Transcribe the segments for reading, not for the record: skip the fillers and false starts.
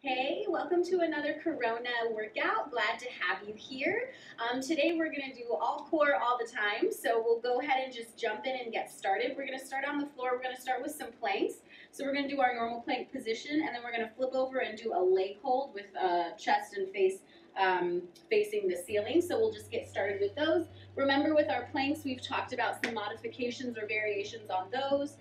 Hey, welcome to another Corona workout. Glad to have you here. Today we're going to do all core all the time, so we'll go ahead and just jump in and get started. We're going to start on the floor. We're going to start with some planks. So we're going to do our normal plank position, and then we're going to flip over and do a leg hold with chest and face facing the ceiling. So we'll just get started with those. Remember, with our planks, we've talked about some modifications or variations on those.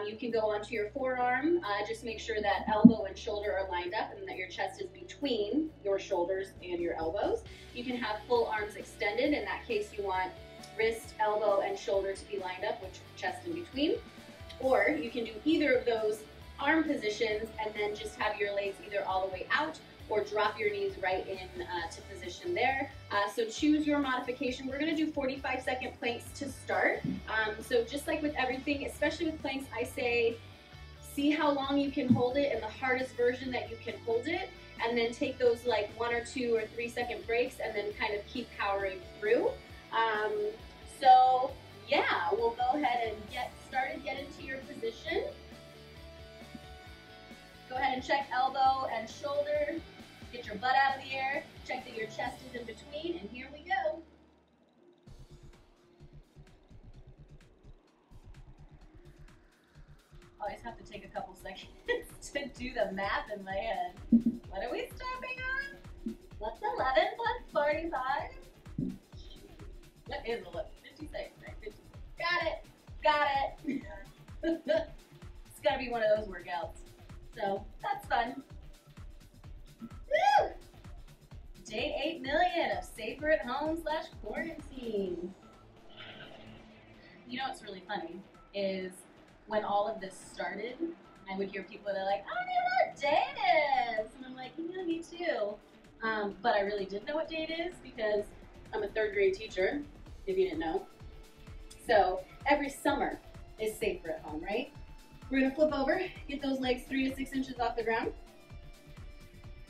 You can go onto your forearm. Just make sure that elbow and shoulder are lined up and that your chest is between your shoulders and your elbows. You can have full arms extended. In that case, you want wrist, elbow, and shoulder to be lined up with chest in between. Or you can do either of those arm positions and then just have your legs either all the way out or drop your knees right in to position there. So choose your modification. We're gonna do 45-second planks to start. So just like with everything, especially with planks, I say see how long you can hold it in the hardest version that you can hold it, and then take those like 1 or 2 or 3 second breaks and then kind of keep powering through. So yeah, we'll go ahead and get started, get into your position. Go ahead and check elbow and shoulder. Get your butt out of the air. Check that your chest is in between, and here we go. Always have to take a couple seconds to do the math in my head. What are we stopping on? What's 11 plus 45? What is 11? 56, right? 56. Got it. Got it. It's got to be one of those workouts. So that's fun. Woo! Day 8 million of safer at home / quarantine. You know what's really funny is when all of this started, I would hear people that are like, I don't even know what day it is. And I'm like, yeah, me too. But I really did know what day it is because I'm a 3rd grade teacher, if you didn't know. So every summer is safer at home, right? We're gonna flip over, get those legs 3 to 6 inches off the ground.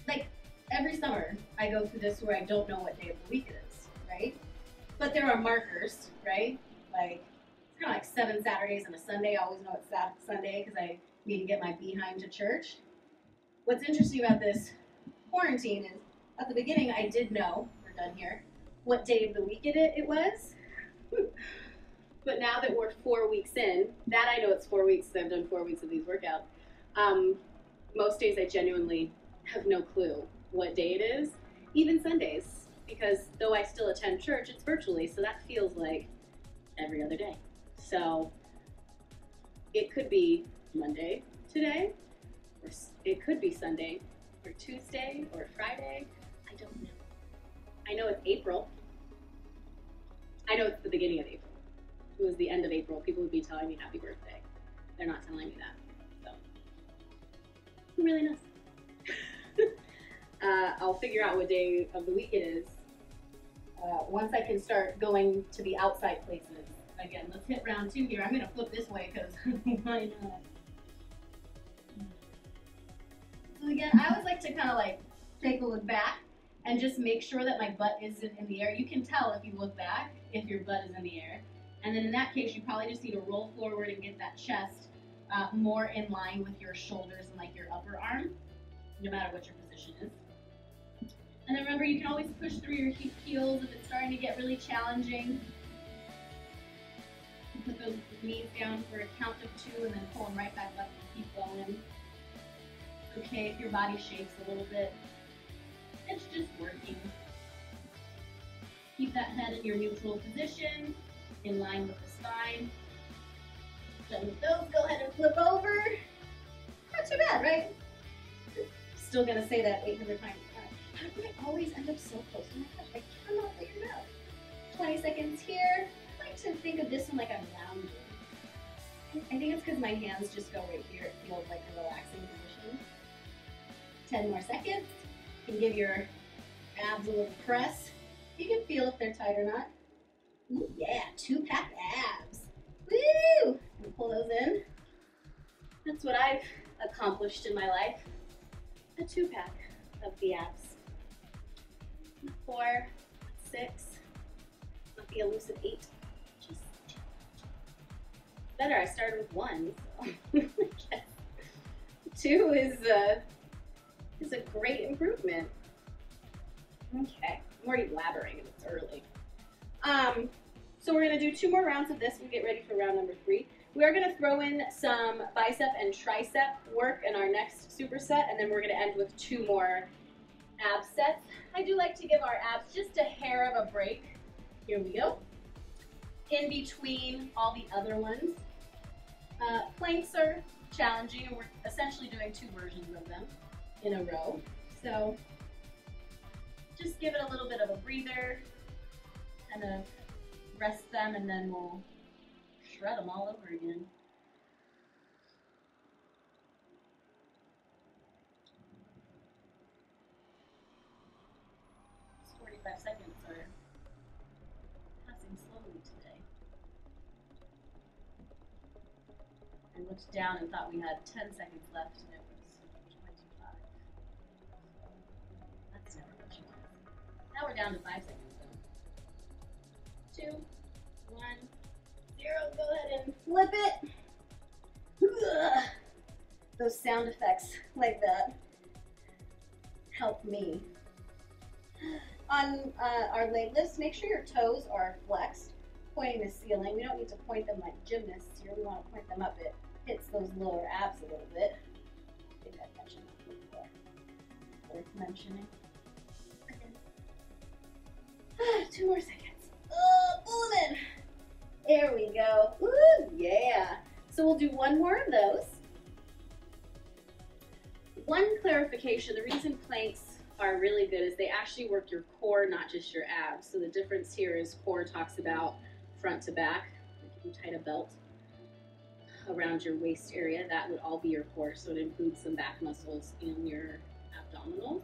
Like every summer, I go through this where I don't know what day of the week it is, right? But there are markers, right? Like it's kind of like 7 Saturdays and a Sunday. I always know it's Sunday because I need to get my behind to church. What's interesting about this quarantine is at the beginning I did know, we're done here, what day of the week it was. But now that we're 4 weeks in, that I know it's 4 weeks because I've done 4 weeks of these workouts. Most days I genuinely have no clue what day it is, even Sundays, because though I still attend church, it's virtually, so that feels like every other day. So it could be Monday today, or it could be Sunday, or Tuesday, or Friday. I don't know. I know it's April. I know it's the beginning of April. If it was the end of April, people would be telling me happy birthday. They're not telling me that, so who really knows? I'll figure out what day of the week it is once I can start going to the outside places. Again, let's hit round 2 here. I'm going to flip this way because why not? So again, I always like to kind of like take a look back and just make sure that my butt isn't in the air. You can tell if you look back if your butt is in the air. And then in that case, you probably just need to roll forward and get that chest more in line with your shoulders and like your upper arm, no matter what your position is. And then remember, you can always push through your heels if it's starting to get really challenging. Put those knees down for a count of 2 and then pull them right back up and keep going. Okay, if your body shakes a little bit, it's just working. Keep that head in your neutral position, in line with the spine. Done with those, go ahead and flip over. Not too bad, right? Still gonna say that 800 times. How do I always end up so close? Oh my gosh, I cannot figure it out. 20 seconds here. I like to think of this one like I'm lounging. I think it's because my hands just go right here. It feels like a relaxing position. 10 more seconds. You can give your abs a little press. You can feel if they're tight or not. Ooh, yeah, 2-pack abs. Woo! And pull those in. That's what I've accomplished in my life. A 2-pack of the abs. 4, 6, not the elusive 8. Just better. I started with 1. So. 2 is is a great improvement. Okay, I'm already blabbering and it's early. So we're gonna do 2 more rounds of this. We'll get ready for round number 3. We are gonna throw in some bicep and tricep work in our next superset, and then we're gonna end with 2 more ab sets. I do like to give our abs just a hair of a break. Here we go. In between all the other ones. Planks are challenging, and we're essentially doing 2 versions of them in a row. So just give it a little bit of a breather, kind of rest them, and then we'll shred them all over again. These 45 seconds are passing slowly today. I looked down and thought we had 10 seconds left, and it was 25. So that's never what you want. Now we're down to 5 seconds. 2, 1, 0. Go ahead and flip it. Ugh. Those sound effects like that help me. On our leg lifts, make sure your toes are flexed, pointing the ceiling. We don't need to point them like gymnasts here. We want to point them up. It hits those lower abs a little bit. I think I've mentioned that before. Worth mentioning. Okay. 2 more seconds. Pull them in. There we go. Ooh, yeah. So we'll do 1 more of those. One clarification, the reason planks are really good is they actually work your core, not just your abs. So the difference here is core talks about front to back. If you tighten a belt around your waist area, that would all be your core. So it includes some back muscles in your abdominals.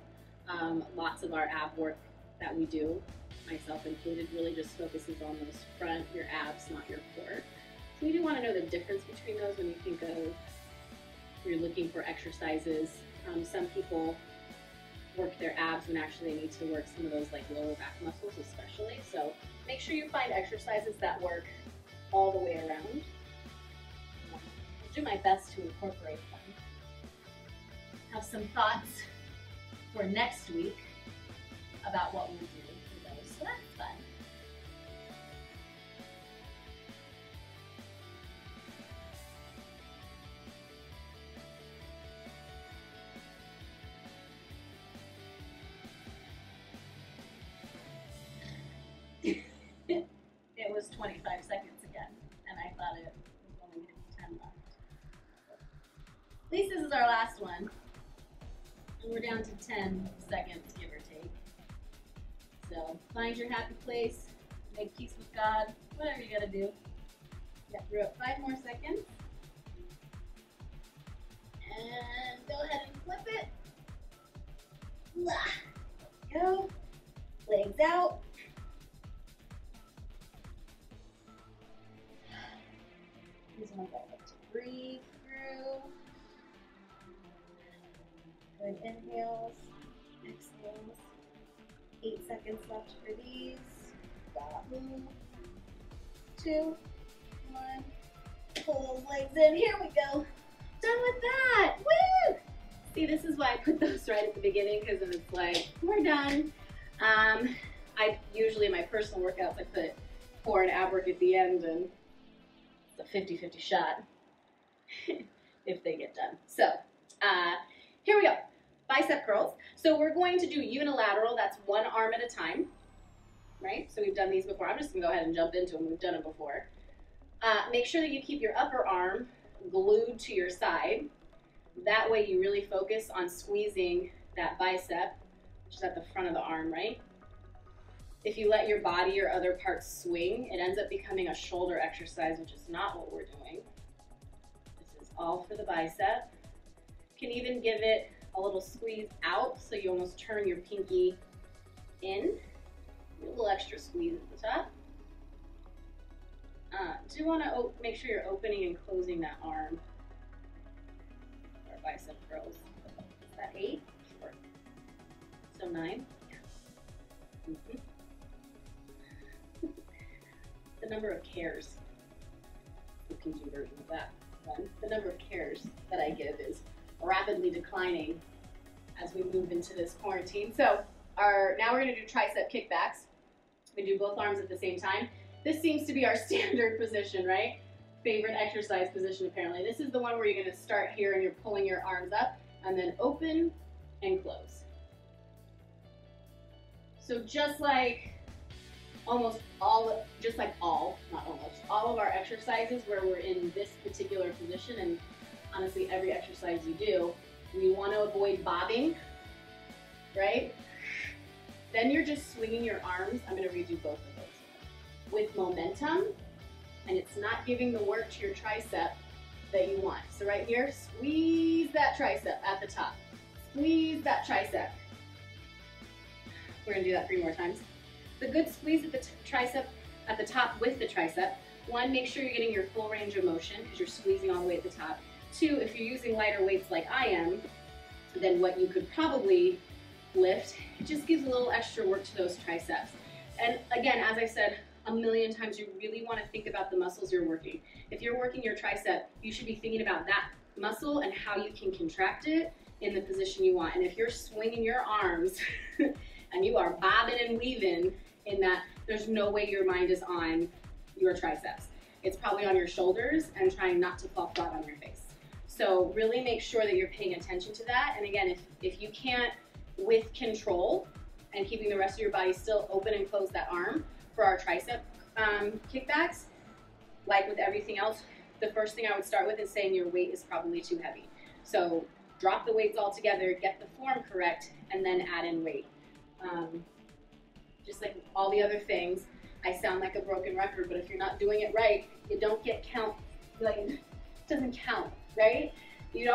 Lots of our ab work that we do, myself included, really just focuses on those front, your abs, not your core. So you do want to know the difference between those when you think of, you're looking for exercises. Some people work their abs when actually they need to work some of those like lower back muscles especially. So make sure you find exercises that work all the way around. I'll do my best to incorporate them. Have some thoughts for next week about what we'll do for those. So that's fun. It was 25 seconds again, and I thought it was only going to be 10 left. At least this is our last one. And we're down to 10 seconds, give or take. So find your happy place, make peace with God, whatever you got to do. Yeah, we're up 5 more seconds. And go ahead and flip it. There we go. Legs out. These ones I like to breathe through. Good inhales, exhales. 8 seconds left for these. Got move. 2, 1. Pull those legs in. Here we go. Done with that. Woo! See, this is why I put those right at the beginning, because then it's like, we're done. I usually, in my personal workouts, I put core and ab work at the end, and it's a 50-50 shot if they get done. So, here we go. Bicep curls. So we're going to do unilateral. That's one arm at a time, right? So we've done these before. I'm just going to go ahead and jump into them. We've done it before. Make sure that you keep your upper arm glued to your side. That way you really focus on squeezing that bicep, which is at the front of the arm, right? If you let your body or other parts swing, it ends up becoming a shoulder exercise, which is not what we're doing. This is all for the bicep. You can even give it a little squeeze out, so you almost turn your pinky in. A little extra squeeze at the top. Do want to make sure you're opening and closing that arm. Our bicep curls. Is that 8? Sure. So 9. The number of cares. The PG version of that one. The number of cares that I give is rapidly declining as we move into this quarantine. So now we're gonna do tricep kickbacks. We do both arms at the same time. This seems to be our standard position, right? Favorite exercise position apparently. This is the one where you're gonna start here and you're pulling your arms up and then open and close. So just like all of our exercises where we're in this particular position, and honestly every exercise you do, we want to avoid bobbing, right? Then you're just swinging your arms. I'm going to redo both of those with momentum, and it's not giving the work to your tricep that you want. So right here, squeeze that tricep at the top. Squeeze that tricep. We're going to do that 3 more times. The good squeeze at the tricep at the top with the tricep. 1, make sure you're getting your full range of motion because you're squeezing all the way at the top. 2, if you're using lighter weights like I am, then what you could probably lift, it just gives a little extra work to those triceps. And again, as I said a million times, you really want to think about the muscles you're working. If you're working your tricep, you should be thinking about that muscle and how you can contract it in the position you want. And if you're swinging your arms and you are bobbing and weaving in that, there's no way your mind is on your triceps. It's probably on your shoulders and trying not to fall flat on your face. So really make sure that you're paying attention to that. And again, if you can't, with control and keeping the rest of your body still open and close that arm for our tricep kickbacks, like with everything else, the first thing I would start with is saying your weight is probably too heavy. So drop the weights all together, get the form correct, and then add in weight. Just like all the other things, I sound like a broken record, but if you're not doing it right, you don't get count, like it doesn't count, right? You're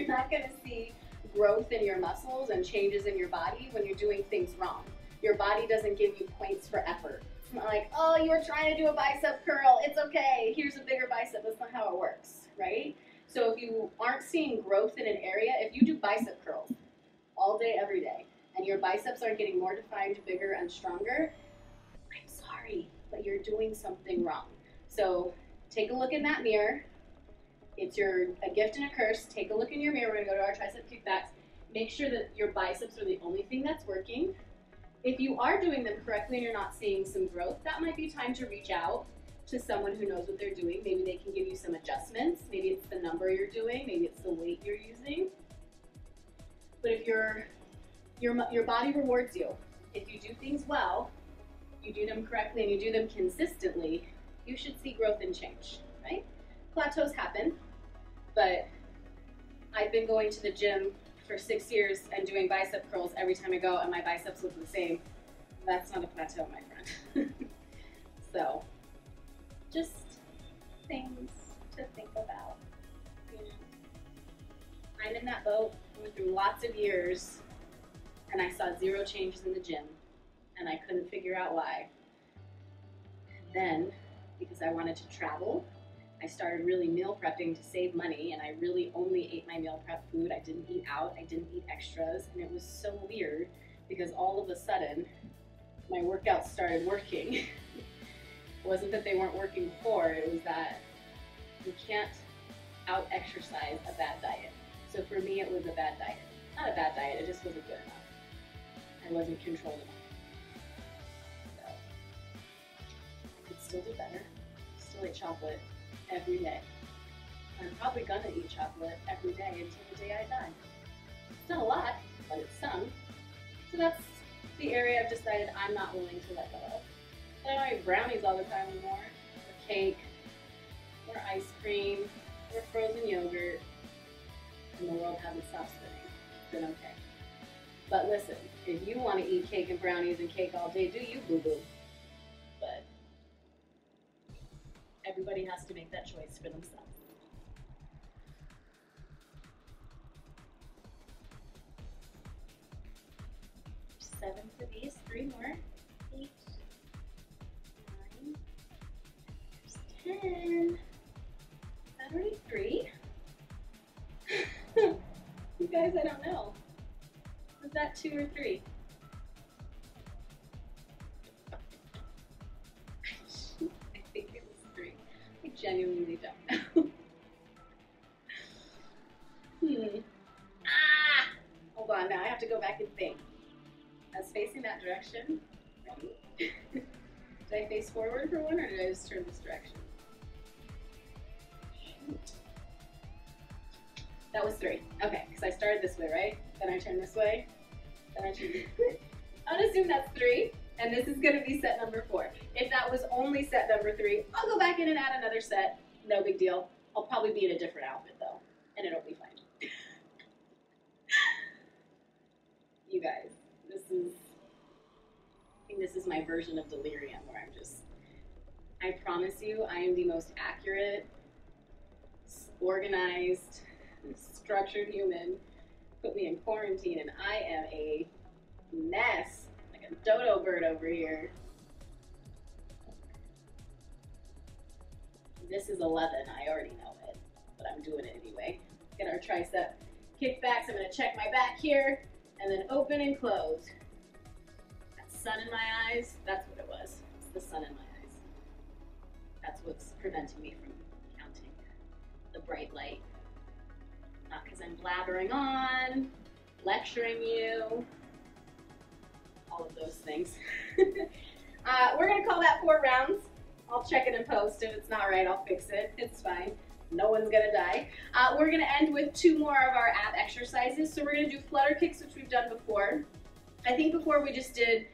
not gonna see growth in your muscles and changes in your body when you're doing things wrong. Your body doesn't give you points for effort. It's not like, oh, you were trying to do a bicep curl, it's okay, here's a bigger bicep. That's not how it works, right? So if you aren't seeing growth in an area, if you do bicep curls all day, every day, and your biceps aren't getting more defined, bigger, and stronger, I'm sorry, but you're doing something wrong. So take a look in that mirror. It's a gift and a curse. Take a look in your mirror. We're gonna go to our tricep kickbacks. Make sure that your biceps are the only thing that's working. If you are doing them correctly and you're not seeing some growth, that might be time to reach out to someone who knows what they're doing. Maybe they can give you some adjustments. Maybe it's the number you're doing. Maybe it's the weight you're using. But if your body rewards you. If you do things well, you do them correctly, and you do them consistently, you should see growth and change, right? Plateaus happen, but I've been going to the gym for 6 years and doing bicep curls every time I go, and my biceps look the same. That's not a plateau, my friend. So, just things to think about. You know, I'm in that boat. I went through lots of years, and I saw 0 changes in the gym, and I couldn't figure out why. And then, because I wanted to travel, I started really meal prepping to save money, and I really only ate my meal prep food. I didn't eat out, I didn't eat extras, and it was so weird because all of a sudden my workouts started working. It wasn't that they weren't working before, it was that you can't out-exercise a bad diet. So for me, it was a bad diet. Not a bad diet, it just wasn't good enough. I wasn't controlled enough. So I could still do better. Still eat chocolate every day. I'm probably gonna eat chocolate every day until the day I die. It's not a lot, but it's some. So that's the area I've decided I'm not willing to let go of. I don't eat brownies all the time anymore, or cake, or ice cream, or frozen yogurt, and the world hasn't stopped spinning. It's been okay. But listen, if you want to eat cake and brownies and cake all day, do you, boo-boo? But everybody has to make that choice for themselves. 7 for these, 3 more. 8, 9, there's 10. Is that already 3? You guys, I don't know. Was that 2 or 3? I think it was 3. I genuinely don't know. Hold now I have to go back and think. I was facing that direction. Ready? Did I face forward for one, or did I just turn this direction? Shoot. That was 3. Okay, because I started this way, right? Then I turned this way. Then I turned this way. I'm gonna assume that's 3, and this is gonna be set number 4. If that was only set number 3, I'll go back in and add another set. No big deal. I'll probably be in a different outfit though, and it'll be fine. You guys, I think this is my version of delirium where I promise you, I am the most accurate, organized, structured human. Put me in quarantine and I am a mess, like a dodo bird over here. This is 11, I already know it, but I'm doing it anyway. Get our tricep kickbacks. I'm gonna check my back here, and then open and close. That sun in my eyes, that's what it was. It's the sun in my eyes. That's what's preventing me from counting the bright light. Not because I'm blabbering on, lecturing you, all of those things. We're gonna call that 4 rounds. I'll check it in post. If it's not right, I'll fix it. It's fine. No one's gonna die. We're gonna end with 2 more of our ab exercises. So we're gonna do flutter kicks, which we've done before. I think before we just did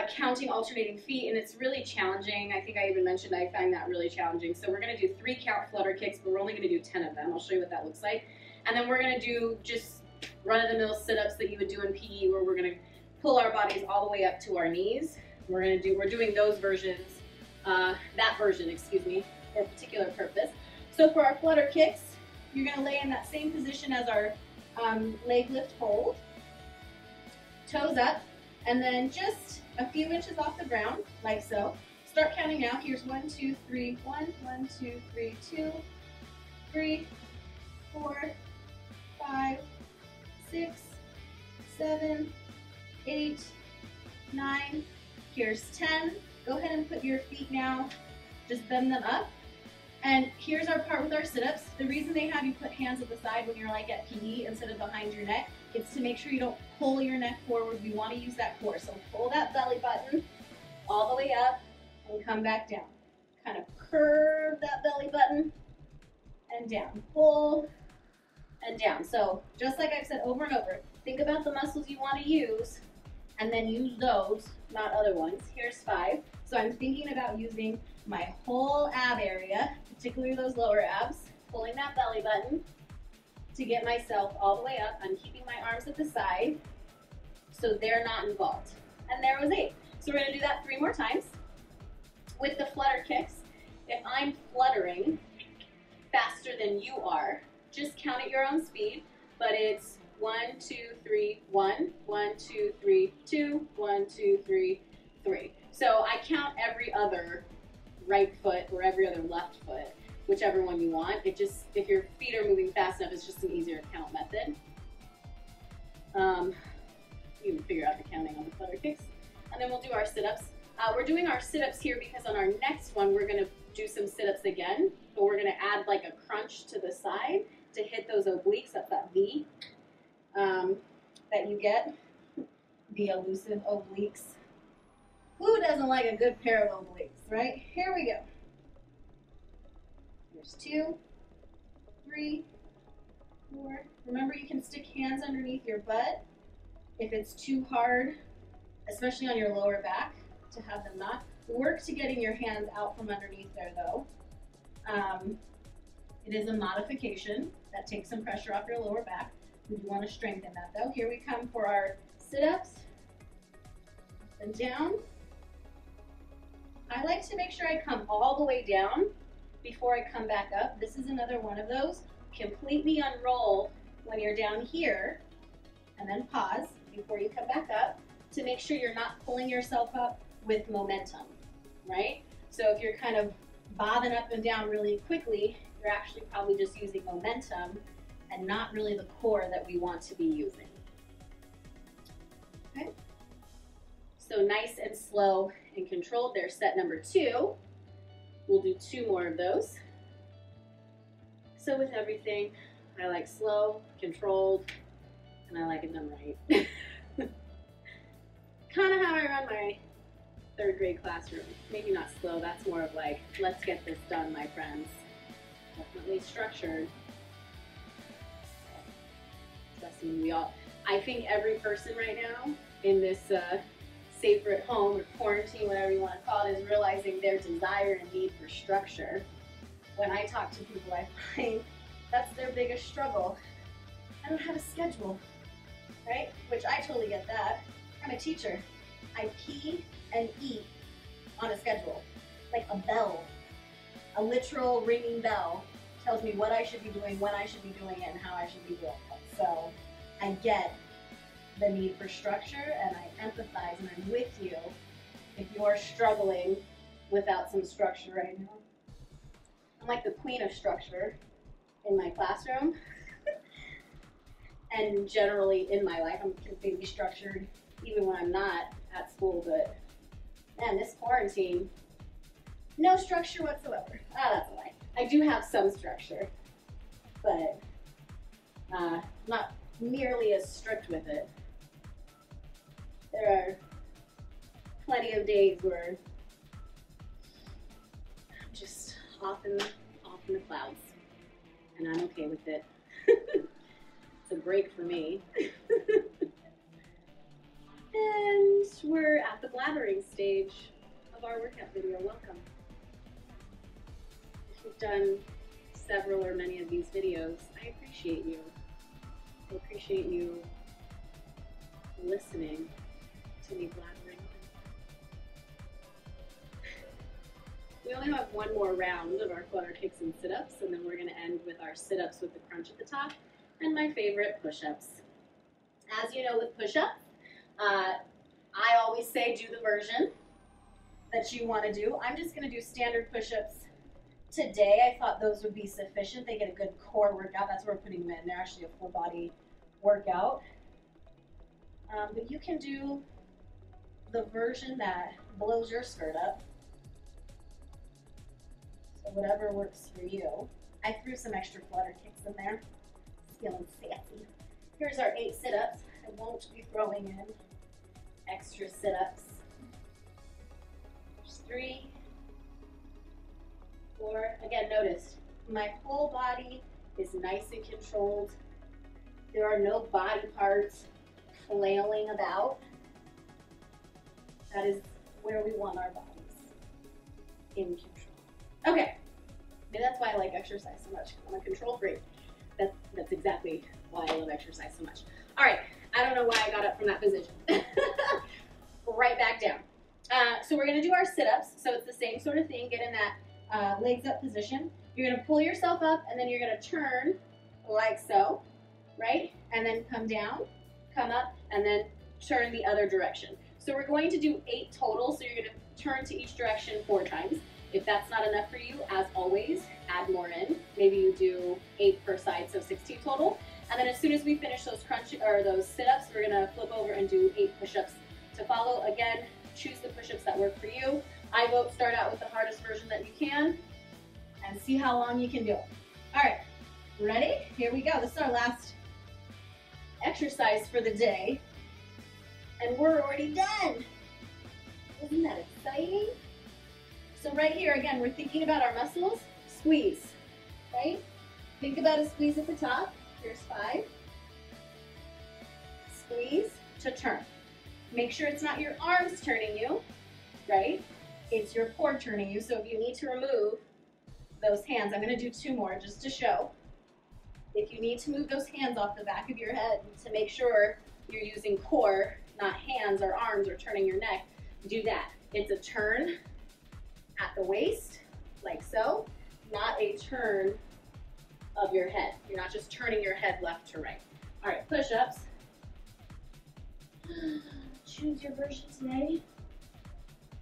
counting alternating feet, and it's really challenging. I think I even mentioned I find that really challenging. So we're gonna do 3 count flutter kicks, but we're only gonna do 10 of them. I'll show you what that looks like. And then we're gonna do just run-of-the-mill sit-ups that you would do in PE, where we're gonna pull our bodies all the way up to our knees. We're doing those versions, that version, excuse me, for a particular purpose. So for our flutter kicks, you're gonna lay in that same position as our leg lift hold, toes up, and then just a few inches off the ground, like so. Start counting now. Here's 1, 2, 3, 1, 1, 2, 3, 2, 3, 4, 5, 6, 7, 8, 9. Here's 10. Go ahead and put your feet now, just bend them up. And here's our part with our sit-ups. The reason they have you put hands at the side when you're like at PE instead of behind your neck, it's to make sure you don't pull your neck forward. We want to use that core. So pull that belly button all the way up and come back down. Kind of curve that belly button and down. Pull and down. So just like I've said over and over, think about the muscles you want to use and then use those, not other ones. Here's 5. So I'm thinking about using my whole ab area, particularly those lower abs, pulling that belly button to get myself all the way up. I'm keeping my arms at the side so they're not involved. And there was 8. So we're gonna do that 3 more times. With the flutter kicks, if I'm fluttering faster than you are, just count at your own speed, but it's 1, 2, 3, 1, 1, 2, 3, 2, 1, 2, 3, 3. So I count every other right foot or every other left foot, whichever one you want. It just, if your feet are moving fast enough, it's just an easier count method. You can figure out the counting on the flutter kicks. And then we'll do our sit-ups. We're doing our sit-ups here because on our next one, we're gonna do some sit-ups again, but we're gonna add like a crunch to the side to hit those obliques, that's that V that you get, the elusive obliques. Who doesn't like a good pair of obliques, right? Here we go. Here's 2, 3, 4. Remember, you can stick hands underneath your butt if it's too hard, especially on your lower back, to have them not. Work to getting your hands out from underneath there, though. It is a modification that takes some pressure off your lower back. We do want to strengthen that, though. Here we come for our sit-ups. Up and down. I like to make sure I come all the way down before I come back up. This is another one of those. Completely unroll when you're down here, and then pause before you come back up to make sure you're not pulling yourself up with momentum, right? So if you're kind of bobbing up and down really quickly, you're actually probably just using momentum and not really the core that we want to be using. Okay? So nice and slow and controlled. There's set number 2. We'll do 2 more of those. So with everything, I like slow, controlled, and I like it done right. Kind of how I run my third grade classroom. Maybe not slow, that's more of like, let's get this done, my friends. Definitely structured. Trust me, I think every person right now in this safer at home or quarantine, whatever you want to call it, is realizing their desire and need for structure. When I talk to people, I find that's their biggest struggle. I don't have a schedule, right? Which I totally get that. I'm a teacher. I pee and eat on a schedule, like a bell. A literal ringing bell tells me what I should be doing, when I should be doing it, and how I should be doing it. So I get the need for structure, and I empathize, and I'm with you if you're struggling without some structure right now. I'm like the queen of structure in my classroom and generally in my life. I'm completely structured even when I'm not at school, but man, this quarantine, no structure whatsoever. That's a lie. I do have some structure, but not nearly as strict with it. There are plenty of days where I'm just off in the clouds, and I'm okay with it. It's a break for me. And we're at the blathering stage of our workout video. Welcome. If you've done several or many of these videos, I appreciate you. I appreciate you listening to me blathering. We only have one more round of our flutter kicks and sit-ups, and then we're going to end with our sit-ups with the crunch at the top and my favorite push-ups. As you know, with push-ups, I always say do the version that you want to do. I'm just going to do standard push-ups today. I thought those would be sufficient. They get a good core workout. That's where we're putting them in. They're actually a full body workout. But you can do the version that blows your skirt up. So whatever works for you. I threw some extra flutter kicks in there. It's feeling fancy. Here's our 8 sit-ups. I won't be throwing in extra sit-ups. There's 3, 4. Again, notice my whole body is nice and controlled. There are no body parts flailing about. That is where we want our bodies, in control. Okay, maybe that's why I like exercise so much. I'm a control freak. That's exactly why I love exercise so much. All right, I don't know why I got up from that position. Right back down. So we're gonna do our sit-ups. So it's the same sort of thing. Get in that legs up position. You're gonna pull yourself up, and then you're gonna turn like so, right? And then come down, come up, and then turn the other direction. So we're going to do 8 total. So you're gonna turn to each direction 4 times. If that's not enough for you, as always, add more in. Maybe you do 8 per side, so 16 total. And then as soon as we finish those those sit-ups, we're gonna flip over and do 8 push-ups to follow. Again, choose the push-ups that work for you. I vote start out with the hardest version that you can and see how long you can do it. All right, ready? Here we go. This is our last exercise for the day. And we're already done. Isn't that exciting? So right here, again, we're thinking about our muscles. Squeeze, right? Think about a squeeze at the top. Here's 5. Squeeze to turn. Make sure it's not your arms turning you, right? It's your core turning you. So if you need to remove those hands, I'm going to do 2 more just to show. If you need to move those hands off the back of your head to make sure you're using core, not hands or arms or turning your neck, do that. It's a turn at the waist, like so, not a turn of your head. You're not just turning your head left to right. All right, push-ups. Choose your version today.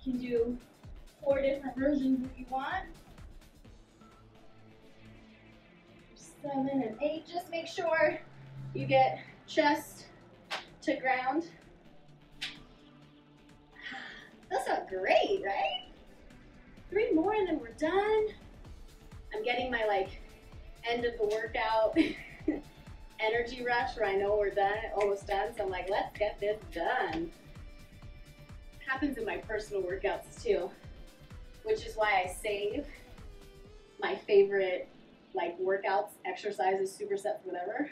You can do 4 different versions if you want. 7 and 8, just make sure you get chest to ground. Those are great, right? 3 more and then we're done. I'm getting my end of the workout energy rush where I know we're done, almost done, so I'm like, let's get this done. Happens in my personal workouts too, which is why I save my favorite like workouts, exercises, supersets, whatever.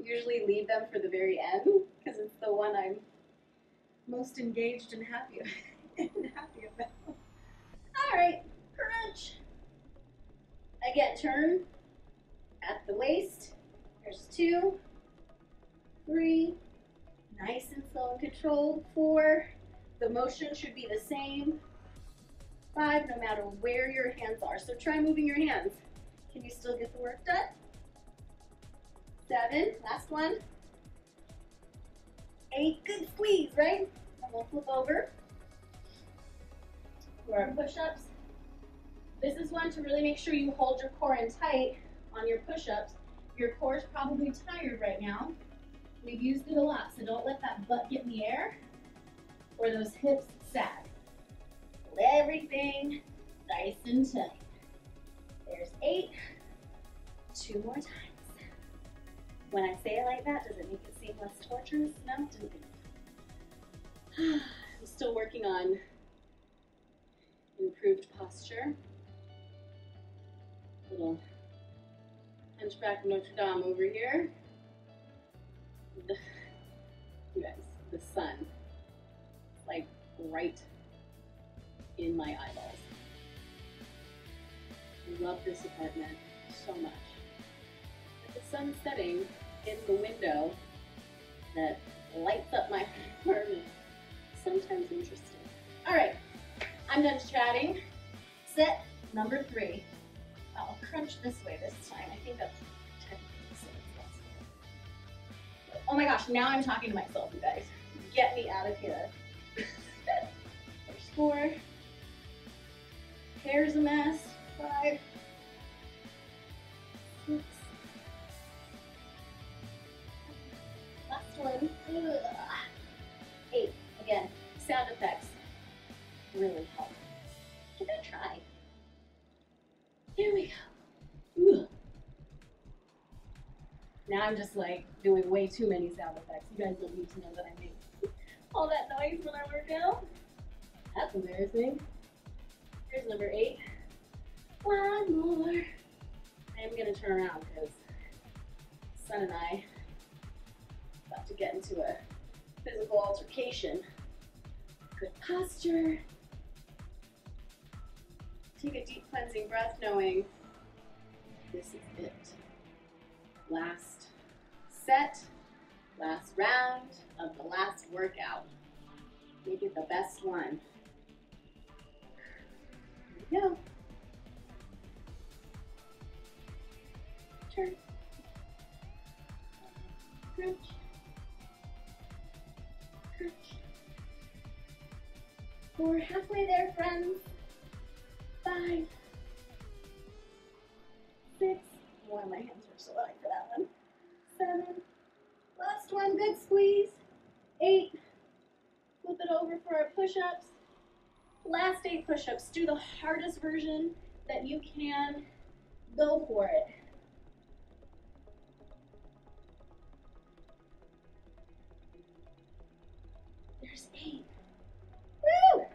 Usually leave them for the very end because it's the one I'm most engaged and happy about. All right, crunch. Again, turn at the waist. There's 2, 3, nice and slow and controlled. 4, the motion should be the same. 5, no matter where your hands are. So try moving your hands. Can you still get the work done? 7, last one. 8, good squeeze, right? And we'll flip over for our push-ups. This is one to really make sure you hold your core in tight on your push-ups. Your core is probably tired right now. We've used it a lot, so don't let that butt get in the air or those hips sag. Hold everything nice and tight. There's 8. 2 more times. When I say it like that, does it make it seem less torturous? No, didn't think so. I'm still working on improved posture. Little Hunchback of Notre Dame over here. You guys, the sun, like right in my eyeballs. I love this apartment so much. The sun setting in the window that lights up my apartment. Sometimes interesting. All right, I'm done chatting. Set number 3. I'll crunch this way this time. I think that's technically the same. Oh my gosh, now I'm talking to myself, you guys. Get me out of here. There's 4. Hair's a mess. 5. 6. Last one. 8. Again, sound effects really help. Give it a try. Here we go. Ooh. Now I'm just like doing way too many sound effects. You guys don't need to know that I make all that noise when I work out. That's embarrassing. Here's number 8. One more. I am gonna turn around because Son and I are about to get into a physical altercation. Good posture. Take a deep cleansing breath knowing this is it. Last set, last round of the last workout. Make it the best one. Here we go. Turn. Crunch. Crunch. We're halfway there, friends. 5, 6. One of my hands were so high for that one. 7. Last one, good squeeze. 8. Flip it over for our push-ups. Last 8 push-ups. Do the hardest version that you can. Go for it. There's 8. Woo!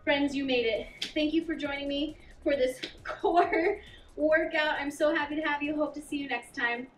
Friends, you made it. Thank you for joining me for this core workout. I'm so happy to have you. Hope to see you next time.